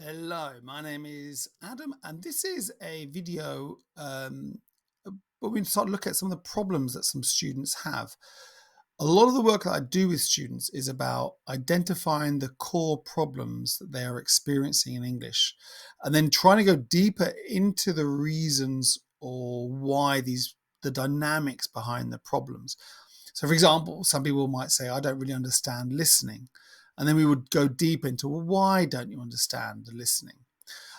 Hello, my name is Adam, and this is a video where we start to look at some of the problems that some students have. A lot of the work that I do with students is about identifying the core problems that they are experiencing in English, and then trying to go deeper into the reasons or why the dynamics behind the problems. So, for example, some people might say, I don't really understand listening. And then we would go deep into, well, why don't you understand the listening?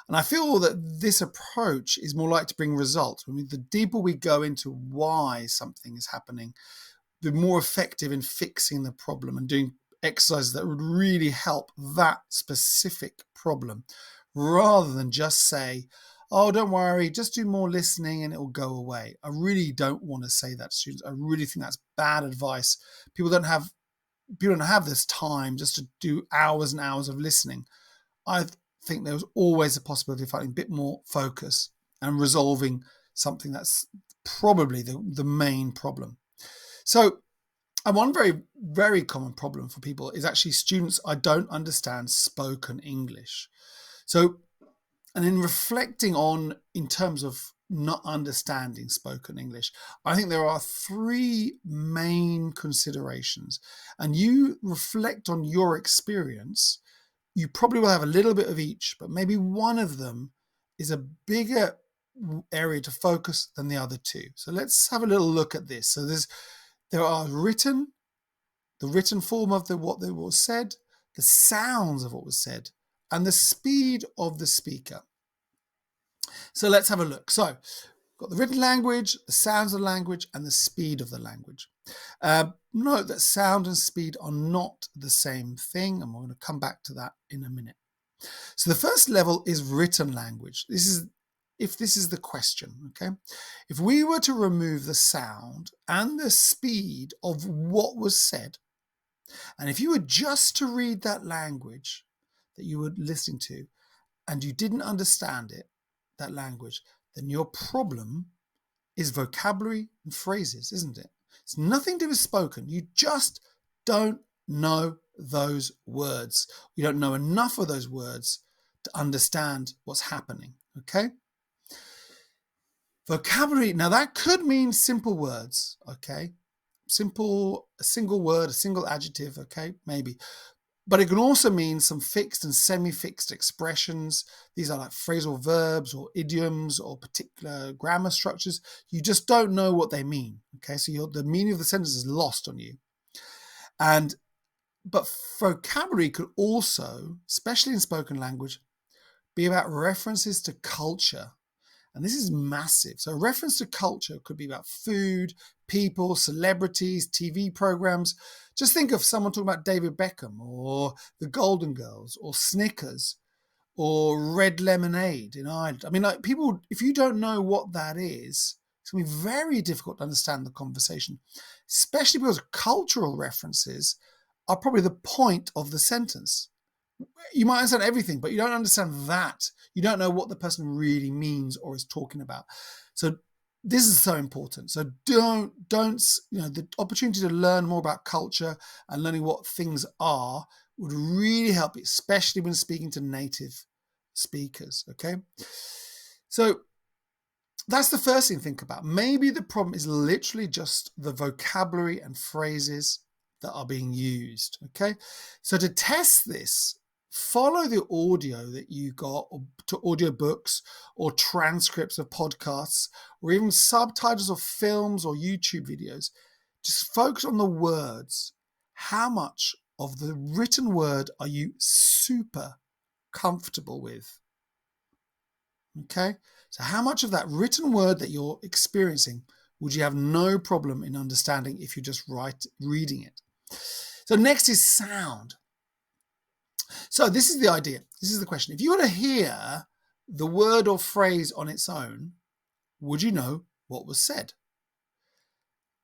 And I feel that this approach is more likely to bring results. I mean, the deeper we go into why something is happening, the more effective in fixing the problem and doing exercises that would really help that specific problem, rather than just say, oh, don't worry, just do more listening and it will go away. I really don't want to say that to students. I really think that's bad advice. People don't have this time just to do hours and hours of listening. I think there was always a possibility of finding a bit more focus and resolving something that's probably the main problem. So, and one very, very common problem for people is actually students, I don't understand spoken English. So, and in reflecting on, in terms of not understanding spoken English, I think there are three main considerations. And you reflect on your experience, you probably will have a little bit of each, but maybe one of them is a bigger area to focus than the other two. So let's have a little look at this. So there are the written form of what was said, the sounds of what was said, and the speed of the speaker. So let's have a look. So we've got the written language, the sounds of the language, and the speed of the language. Note that sound and speed are not the same thing, and we're going to come back to that in a minute. So the first level is written language. If this is the question, okay? If we were to remove the sound and the speed of what was said, and if you were just to read that language that you were listening to, and you didn't understand it, that language, then your problem is vocabulary and phrases, isn't it? It's nothing to do with spoken. You just don't know those words. You don't know enough of those words to understand what's happening, okay? Vocabulary, now that could mean simple words, okay? A single word, a single adjective, okay, maybe. But it can also mean some fixed and semi-fixed expressions. These are like phrasal verbs or idioms or particular grammar structures. You just don't know what they mean. Okay, so the meaning of the sentence is lost on you. But vocabulary could also, especially in spoken language, be about references to culture. And this is massive. So a reference to culture could be about food, people, celebrities, TV programs. Just think of someone talking about David Beckham or the Golden Girls or Snickers or Red Lemonade in Ireland. I mean, like, people, if you don't know what that is, it's going to be very difficult to understand the conversation, especially because cultural references are probably the point of the sentence. You might understand everything, but you don't understand that. You don't know what the person really means or is talking about. So this is so important. So don't, the opportunity to learn more about culture and learning what things are would really help, especially when speaking to native speakers, okay? So that's the first thing to think about. Maybe the problem is literally just the vocabulary and phrases that are being used, okay? So to test this, follow the audio that you got, or to audio books or transcripts of podcasts or even subtitles of films or YouTube videos. Just focus on the words. How much of the written word are you super comfortable with? Okay, so how much of that written word that you're experiencing would you have no problem in understanding if you just reading it? So next is sound. So this is the idea. This is the question. If you were to hear the word or phrase on its own, would you know what was said?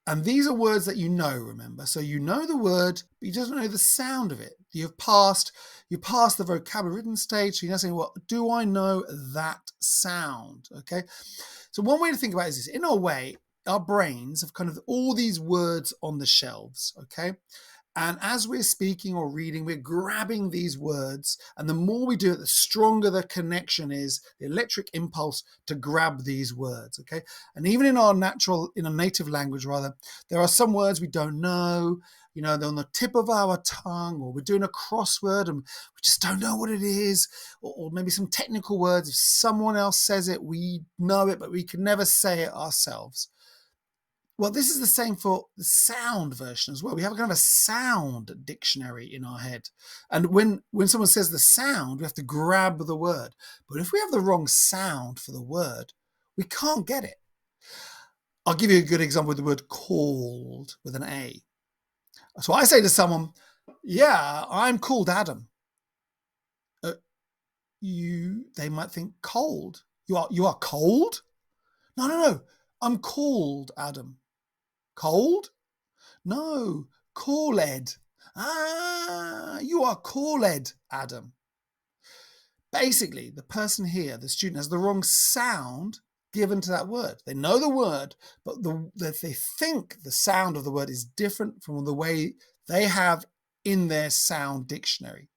And these are words that you know, remember. So you know the word, but you don't know the sound of it. You passed the vocabulary written stage. So you're now saying, well, do I know that sound? Okay. So one way to think about it is this. In a way, our brains have kind of all these words on the shelves. Okay. And as we're speaking or reading, we're grabbing these words. And the more we do it, the stronger the connection is, the electric impulse to grab these words. Okay. And even in our native language, rather, there are some words we don't know, you know, they're on the tip of our tongue, or we're doing a crossword and we just don't know what it is, or maybe some technical words. If someone else says it, we know it, but we can never say it ourselves. Well, this is the same for the sound version as well. We have a kind of a sound dictionary in our head. And when someone says the sound, we have to grab the word. But if we have the wrong sound for the word, we can't get it. I'll give you a good example with the word called with an A. So I say to someone, yeah, I'm called Adam. They might think cold. You are cold? No. I'm called Adam. Cold? No, called. You are called Adam. Basically, the person here, the student, has the wrong sound given to that word. They know the word, but they think the sound of the word is different from the way they have in their sound dictionary.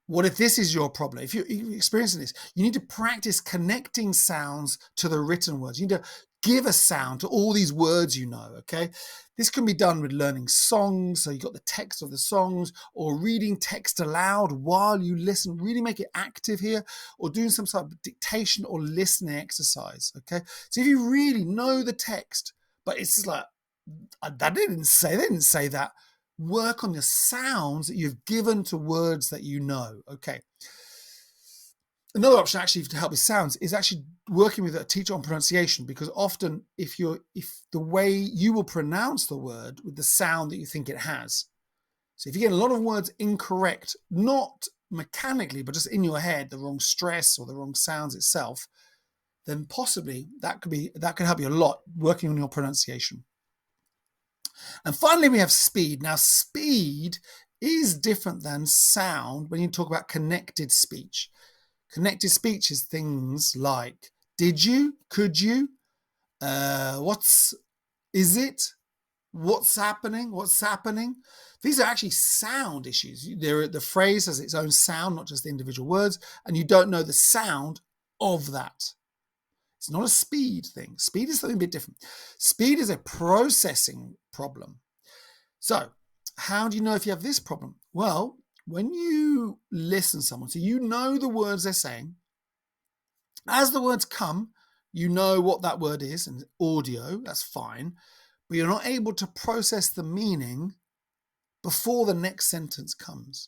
What if this is your problem? If you're experiencing this, you need to practice connecting sounds to the written words. You need to give a sound to all these words you know, okay? This can be done with learning songs, so you've got the text of the songs, or reading text aloud while you listen. Really make it active here, or doing some sort of dictation or listening exercise, okay? So if you really know the text, but it's just like, they didn't say that, work on the sounds that you've given to words that you know. Okay. Another option actually to help with sounds is actually working with a teacher on pronunciation, because often if the way you will pronounce the word with the sound that you think it has. So if you get a lot of words incorrect, not mechanically, but just in your head, the wrong stress or the wrong sounds itself, then possibly that could help you a lot working on your pronunciation. And finally, we have speed. Now, speed is different than sound when you talk about connected speech. Connected speech is things like, did you, could you, is it, what's happening. These are actually sound issues. The phrase has its own sound, not just the individual words, and you don't know the sound of that. It's not a speed thing. Speed is something a bit different. Speed is a processing problem. So how do you know if you have this problem? Well, when you listen to someone, so you know the words they're saying, as the words come, you know what that word is, and audio, that's fine, but you're not able to process the meaning before the next sentence comes.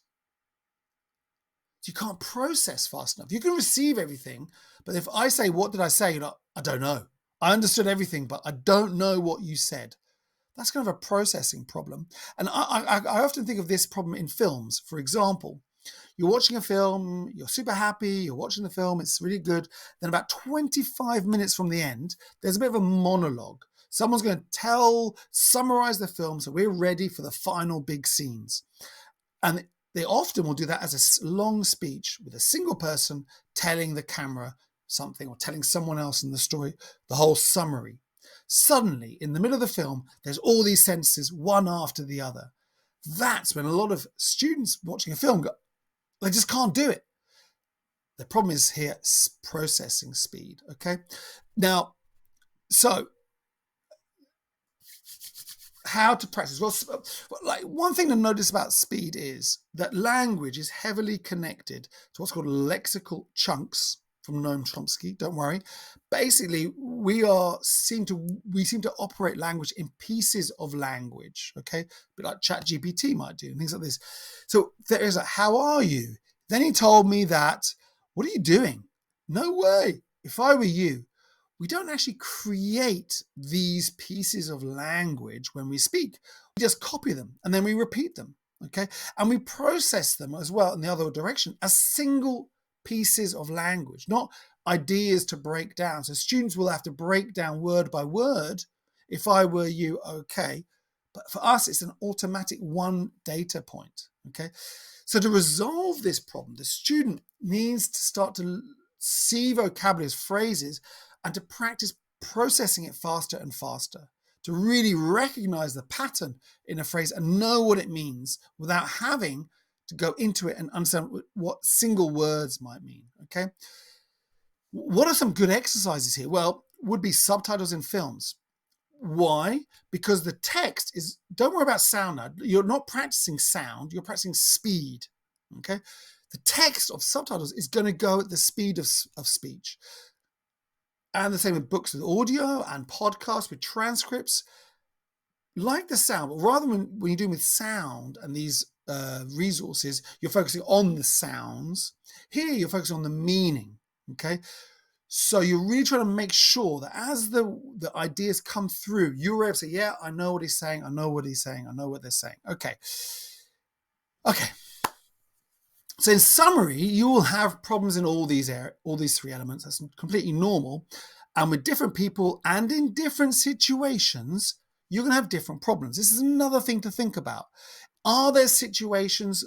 You can't process fast enough. You can receive everything, but if I say, what did I say? You're like, I don't know. I understood everything, but I don't know what you said. That's kind of a processing problem. And I often think of this problem in films. For example, you're watching a film, you're super happy, you're watching the film, it's really good. Then about 25 minutes from the end, there's a bit of a monologue. Someone's going to summarize the film, so we're ready for the final big scenes. And they often will do that as a long speech with a single person telling the camera something, or telling someone else in the story the whole summary. Suddenly, in the middle of the film, there's all these sentences, one after the other. That's when a lot of students watching a film go, they just can't do it. The problem is here, processing speed, okay? Now, so how to practice? Well, like one thing to notice about speed is that language is heavily connected to what's called lexical chunks from Noam Chomsky. Don't worry. Basically, we seem to operate language in pieces of language. Okay, a bit like ChatGPT might do and things like this. So there is a "How are you?" Then he told me that. What are you doing? No way. If I were you. We don't actually create these pieces of language when we speak. We just copy them and then we repeat them, okay? And we process them as well in the other direction as single pieces of language, not ideas to break down. So students will have to break down word by word. If I were you, okay. But for us, it's an automatic one data point, okay? So to resolve this problem, the student needs to start to see vocabulary as phrases and to practice processing it faster and faster. to really recognize the pattern in a phrase and know what it means without having to go into it and understand what single words might mean, okay? What are some good exercises here? Well, would be subtitles in films. Why? Because the text is, don't worry about sound now. You're not practicing sound, you're practicing speed, okay? The text of subtitles is going to go at the speed of speech. And the same with books with audio and podcasts with transcripts. Like the sound, but rather when you're doing with sound and these resources, you're focusing on the sounds. Here, you're focusing on the meaning, okay? So you're really trying to make sure that as the ideas come through, you're able to say, yeah, I know what he's saying, I know what he's saying, I know what they're saying. Okay. So in summary, you will have problems in all these three elements. That's completely normal. And with different people and in different situations, you're going to have different problems. This is another thing to think about. Are there situations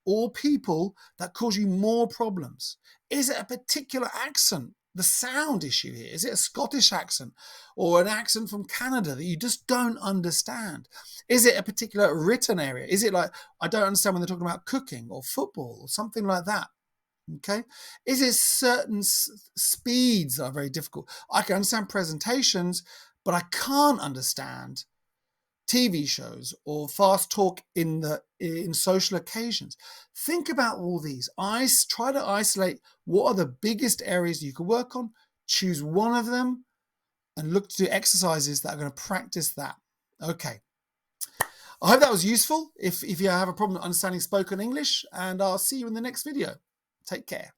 or people that cause you more problems? Is it a particular accent? The sound issue here. Is it a Scottish accent or an accent from Canada that you just don't understand? Is it a particular written area? Is it like, I don't understand when they're talking about cooking or football or something like that? Okay. Is it certain speeds that are very difficult? I can understand presentations, but I can't understand TV shows or fast talk in social occasions. Think about all these. Try to isolate what are the biggest areas you can work on, choose one of them, and look to do exercises that are going to practice that. Okay. I hope that was useful if you have a problem understanding spoken English, and I'll see you in the next video. Take care.